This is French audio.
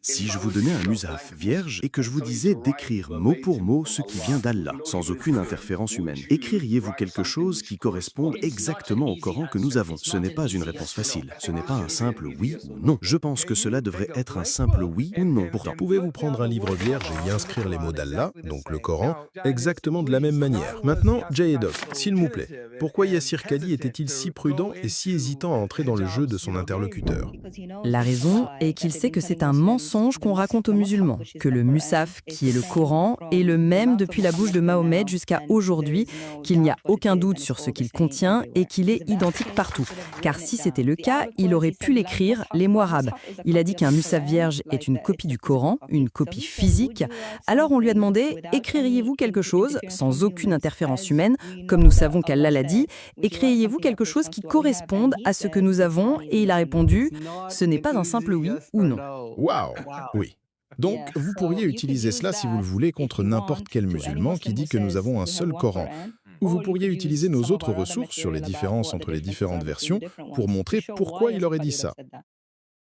Si je vous donnais un musaf vierge et que je vous disais d'écrire mot pour mot ce qui vient d'Allah, sans aucune interférence humaine, écririez-vous quelque chose qui corresponde exactement au Coran que nous avons? Ce n'est pas une réponse facile, ce n'est pas un simple oui ou non. Je pense que cela devrait être un simple oui ou non pourtant. Pouvez-vous prendre un livre vierge et y inscrire les mots d'Allah, donc le Coran, exactement de la même manière? Maintenant, Jayedok, s'il vous plaît, pourquoi Yassir Kali était-il si prudent et si hésitant à entrer dans le jeu de son interlocuteur? La raison est qu'il sait que c'est un mensonge qu'on raconte aux musulmans, que le Musaf, qui est le Coran, est le même depuis la bouche de Mahomet jusqu'à aujourd'hui, qu'il n'y a aucun doute sur ce qu'il contient et qu'il est identique partout. Car si c'était le cas, il aurait pu l'écrire, les mots arabes. Il a dit qu'un Musaf vierge est une copie du Coran, une copie physique. Alors on lui a demandé, écririez-vous quelque chose, sans aucune interférence humaine, comme nous savons qu'Allah l'a dit, écririez-vous quelque chose qui corresponde à ce que nous avons? Et il a répondu, ce n'est pas un simple oui ou non. Waouh! Oui. Donc, vous pourriez utiliser cela si vous le voulez contre n'importe quel musulman qui dit que nous avons un seul Coran. Ou vous pourriez utiliser nos autres ressources sur les différences entre les différentes versions pour montrer pourquoi il aurait dit ça.